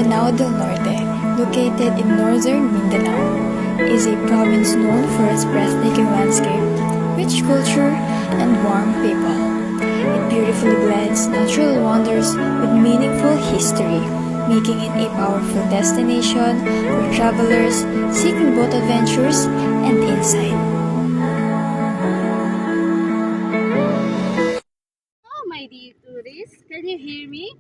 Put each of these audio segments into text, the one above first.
Lanao del Norte, located in northern Mindanao, is a province known for its breathtaking landscape, rich culture, and warm people. It beautifully blends natural wonders with meaningful history, making it a powerful destination for travelers seeking both adventures and insight. Oh, my dear tourists, can you hear me?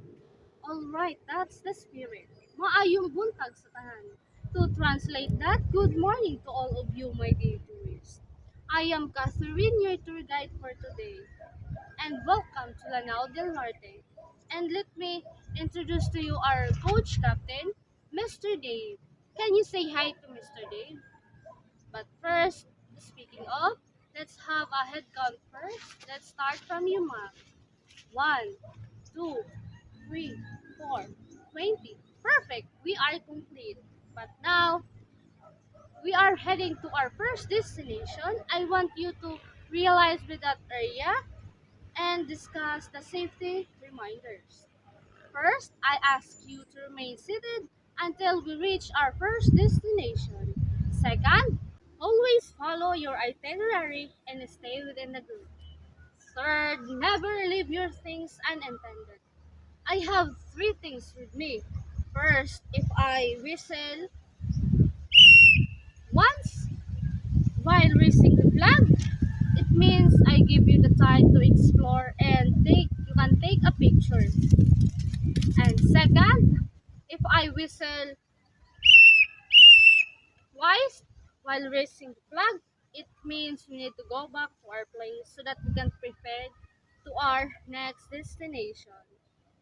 Alright, that's the spirit. Maayong buntag sa tanan. To translate that, good morning to all of you, my dear tourists. I am Catherine, your tour guide for today, and welcome to Lanao del Norte. And let me introduce to you our coach captain, Mr. Dave. Can you say hi to Mr. Dave? But first, speaking of, let's have a head count first. Let's start from you, ma'am. 1, 2, 3, 4, 20. Perfect. We are complete. But now, we are heading to our first destination. I want you to realize with that area and discuss the safety reminders. First, I ask you to remain seated until we reach our first destination. Second, always follow your itinerary and stay within the group. Third, never leave your things unattended. I have three things with me. First, if I whistle once while raising the flag, it means I give you the time to explore and you can take a picture. And second, if I whistle twice while raising the flag, it means we need to go back to our place so that we can prepare to our next destination.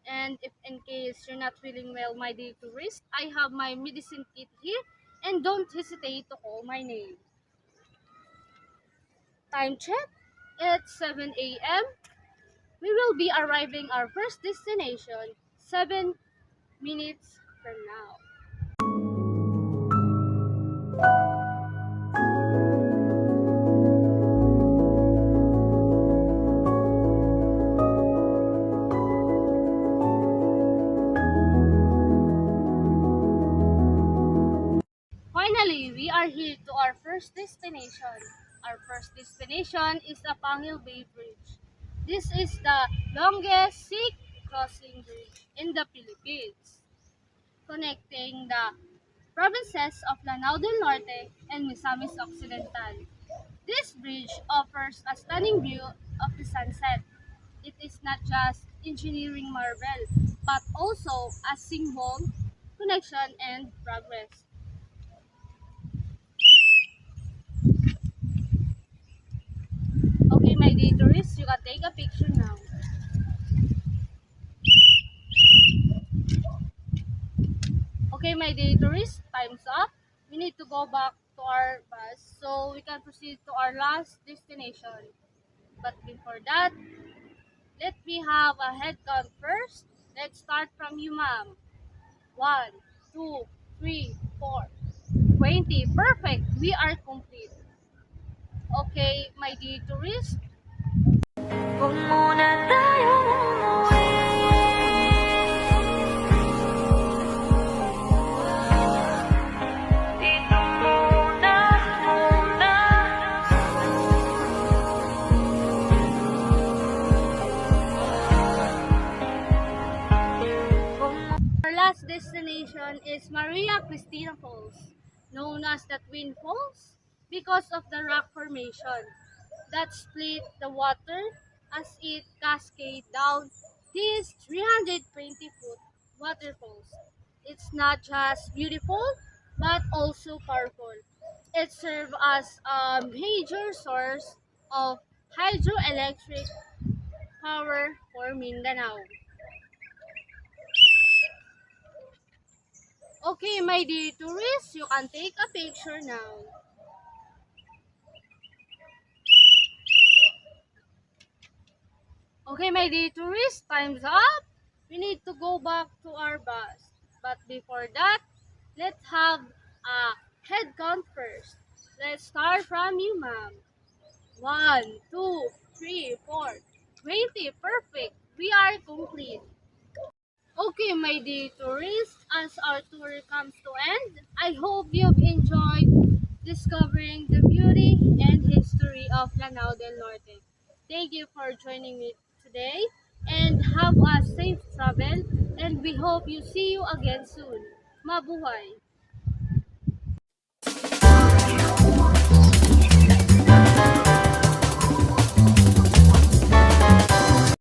And if in case you're not feeling well, my dear tourist, I have my medicine kit here and don't hesitate to call my name. Time check, it's 7 a.m. We will be arriving our first destination 7 minutes from now. Finally, we are here to our first destination. Our first destination is the Pangil Bay Bridge. This is the longest sea crossing bridge in the Philippines, connecting the provinces of Lanao del Norte and Misamis Occidental. This bridge offers a stunning view of the sunset. It is not just engineering marvel, but also a symbol, connection, and progress. Okay, my dear tourists, you can take a picture now. Okay, my dear tourists, time's up. We need to go back to our bus so we can proceed to our last destination. But before that, let me have a head count first. Let's start from you, ma'am. 1, 2, 3, 4, 20. Perfect. We are complete. Okay, my dear tourists. Huwag muna tayong umuwi. Dito muna. Our last destination is Maria Cristina Falls, known as the Twin Falls because of the rock formation that split the water as it cascades down these 320-foot waterfalls. It's not just beautiful, but also powerful. It serves as a major source of hydroelectric power for Mindanao. Okay, my dear tourists, you can take a picture now. Okay, my dear tourists, time's up. We need to go back to our bus. But before that, let's have a head count first. Let's start from you, ma'am. 1, 2, 3, 4, 20. Perfect. We are complete. Okay, my dear tourists, as our tour comes to end, I hope you've enjoyed discovering the beauty and history of Lanao del Norte. Thank you for joining me today and have a safe travel and we hope you see you again soon. Mabuhay!